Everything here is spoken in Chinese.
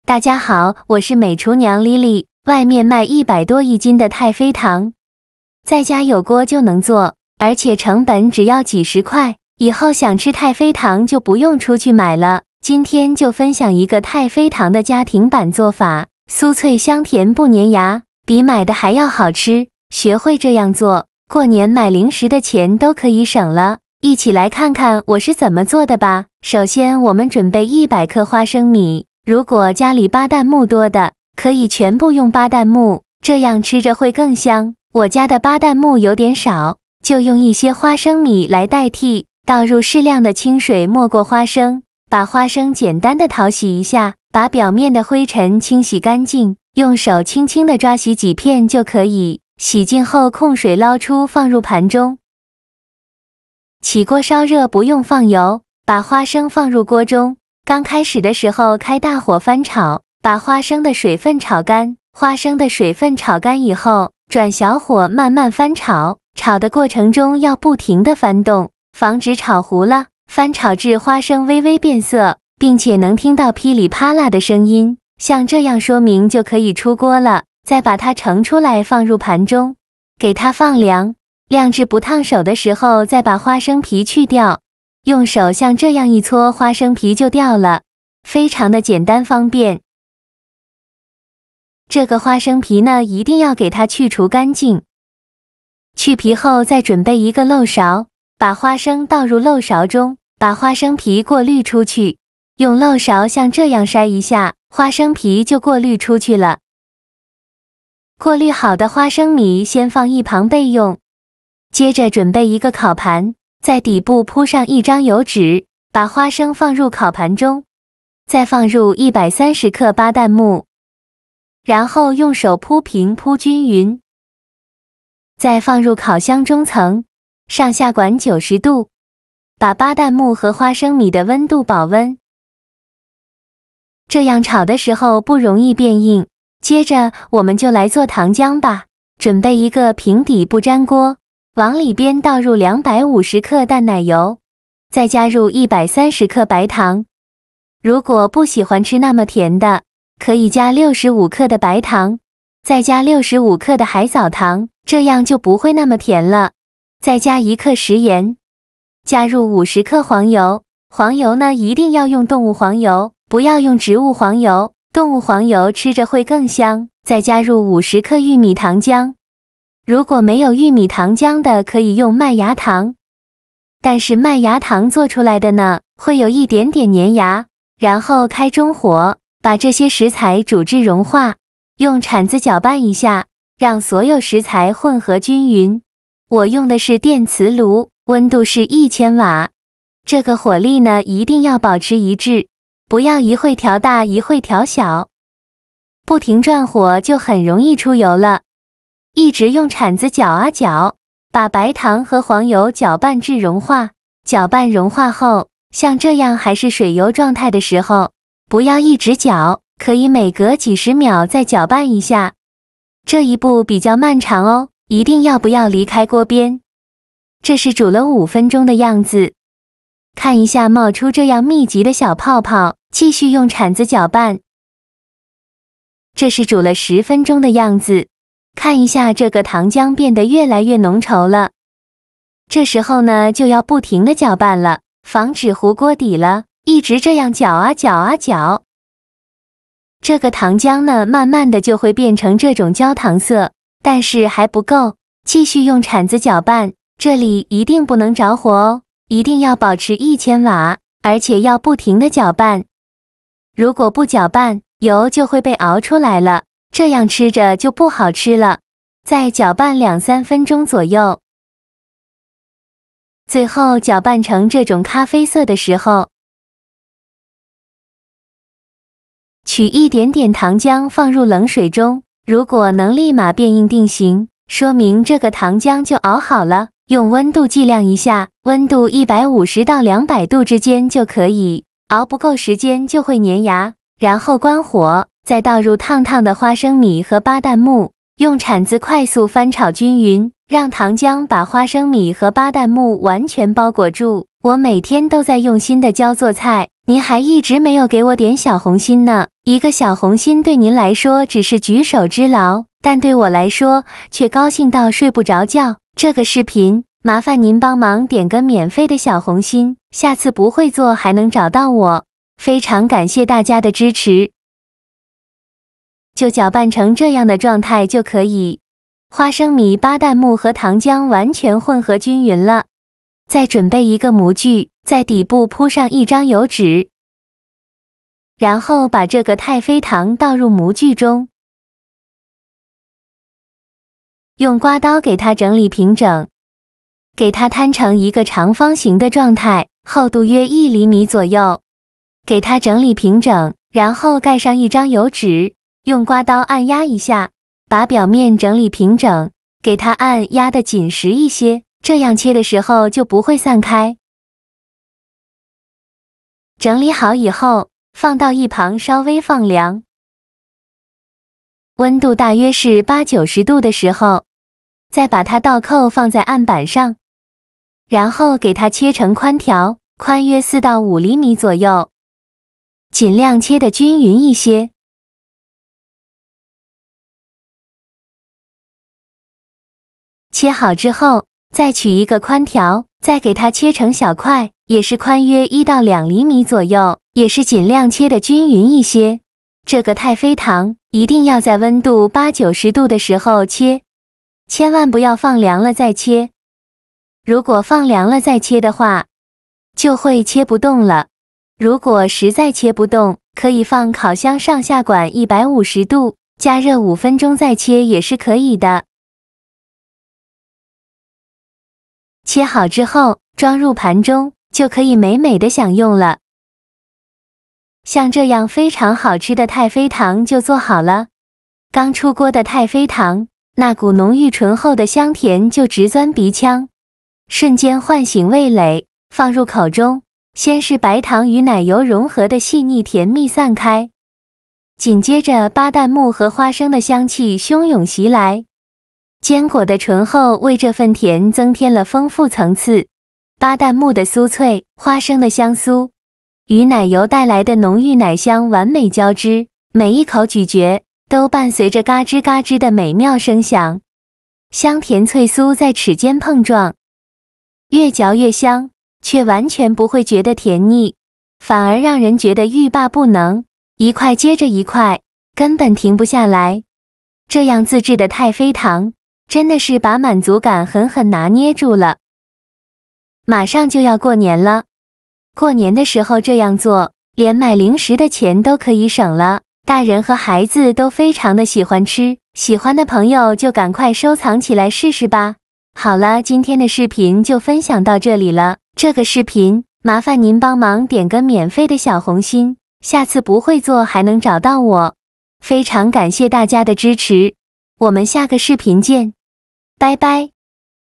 大家好，我是美厨娘莉莉。外面卖100多一斤的太妃糖，在家有锅就能做，而且成本只要几十块。以后想吃太妃糖就不用出去买了。今天就分享一个太妃糖的家庭版做法，酥脆香甜不粘牙，比买的还要好吃。学会这样做，过年买零食的钱都可以省了。一起来看看我是怎么做的吧。首先我们准备100克花生米，如果家里巴旦木多的，可以全部用巴旦木，这样吃着会更香。我家的巴旦木有点少，就用一些花生米来代替。倒入适量的清水没过花生，把花生简单的淘洗一下，把表面的灰尘清洗干净，用手轻轻的抓洗几片就可以。洗净后控水捞出，放入盘中。起锅烧热，不用放油，把花生放入锅中。刚开始的时候开大火翻炒，把花生的水分炒干。花生的水分炒干以后，转小火慢慢翻炒。炒的过程中要不停的翻动，防止炒糊了。翻炒至花生微微变色，并且能听到噼里啪啦的声音，像这样说明就可以出锅了。再把它盛出来放入盘中，给它放凉，晾至不烫手的时候再把花生皮去掉。用手像这样一搓，花生皮就掉了，非常的简单方便。这个花生皮呢，一定要给它去除干净。去皮后再准备一个漏勺，把花生倒入漏勺中，把花生皮过滤出去。用漏勺像这样筛一下，花生皮就过滤出去了。过滤好的花生米先放一旁备用。接着准备一个烤盘，在底部铺上一张油纸，把花生放入烤盘中，再放入130克巴旦木，然后用手铺平铺均匀。再放入烤箱中层，上下管90度，把巴旦木和花生米的温度保温，这样炒的时候不容易变硬。接着我们就来做糖浆吧。准备一个平底不粘锅，往里边倒入250克淡奶油，再加入130克白糖。如果不喜欢吃那么甜的，可以加65克的白糖，再加65克的海藻糖，这样就不会那么甜了。再加1克食盐，加入50克黄油。黄油呢，一定要用动物黄油，不要用植物黄油，动物黄油吃着会更香。再加入50克玉米糖浆，如果没有玉米糖浆的，可以用麦芽糖，但是麦芽糖做出来的呢，会有一点点粘牙。然后开中火，把这些食材煮至融化，用铲子搅拌一下，让所有食材混合均匀。我用的是电磁炉，温度是1000瓦。这个火力呢，一定要保持一致，不要一会调大一会调小，不停转火就很容易出油了。一直用铲子搅啊搅，把白糖和黄油搅拌至融化。搅拌融化后，像这样还是水油状态的时候，不要一直搅，可以每隔几十秒再搅拌一下。这一步比较漫长哦，一定不要离开锅边。这是煮了5分钟的样子，看一下冒出这样密集的小泡泡，继续用铲子搅拌。这是煮了10分钟的样子，看一下这个糖浆变得越来越浓稠了。这时候呢，就要不停的搅拌了，防止糊锅底了，一直这样搅啊搅啊搅。这个糖浆呢，慢慢的就会变成这种焦糖色，但是还不够，继续用铲子搅拌。这里一定不能着火哦，一定要保持1000瓦，而且要不停的搅拌。如果不搅拌，油就会被熬出来了，这样吃着就不好吃了。再搅拌2-3分钟左右。最后搅拌成这种咖啡色的时候，取一点点糖浆放入冷水中，如果能立马变硬定型，说明这个糖浆就熬好了。用温度计量一下，温度150到200度之间就可以，熬不够时间就会粘牙。然后关火，再倒入烫烫的花生米和巴旦木，用铲子快速翻炒均匀，让糖浆把花生米和巴旦木完全包裹住。我每天都在用心的教做菜，您还一直没有给我点小红心呢。一个小红心对您来说只是举手之劳，但对我来说却高兴到睡不着觉。这个视频麻烦您帮忙点个免费的小红心，下次不会做还能找到我。非常感谢大家的支持。就搅拌成这样的状态就可以。花生米、巴旦木和糖浆完全混合均匀了。再准备一个模具，在底部铺上一张油纸，然后把这个太妃糖倒入模具中，用刮刀给它整理平整，给它摊成一个长方形的状态，厚度约1厘米左右，给它整理平整，然后盖上一张油纸，用刮刀按压一下，把表面整理平整，给它按压得紧实一些，这样切的时候就不会散开。整理好以后，放到一旁稍微放凉，温度大约是80-90度的时候，再把它倒扣放在案板上，然后给它切成宽条，宽约4到5厘米左右，尽量切得均匀一些。切好之后，再取一个宽条，再给它切成小块，也是宽约1到2厘米左右，也是尽量切得均匀一些。这个太妃糖一定要在温度80-90度的时候切，千万不要放凉了再切。如果放凉了再切的话，就会切不动了。如果实在切不动，可以放烤箱上下管150度，加热5分钟再切也是可以的。切好之后，装入盘中，就可以美美的享用了。像这样非常好吃的太妃糖就做好了。刚出锅的太妃糖，那股浓郁醇厚的香甜就直钻鼻腔，瞬间唤醒味蕾。放入口中，先是白糖与奶油融合的细腻甜蜜散开，紧接着巴旦木和花生的香气汹涌袭来。坚果的醇厚为这份甜增添了丰富层次，巴旦木的酥脆，花生的香酥，与奶油带来的浓郁奶香完美交织，每一口咀嚼都伴随着嘎吱嘎吱的美妙声响，香甜脆酥在齿间碰撞，越嚼越香，却完全不会觉得甜腻，反而让人觉得欲罢不能，一块接着一块，根本停不下来。这样自制的太妃糖真的是把满足感狠狠拿捏住了。马上就要过年了，过年的时候这样做，连买零食的钱都可以省了，大人和孩子都非常的喜欢吃，喜欢的朋友就赶快收藏起来试试吧。好了，今天的视频就分享到这里了，这个视频麻烦您帮忙点个免费的小红心，下次不会做还能找到我。非常感谢大家的支持，我们下个视频见。拜拜。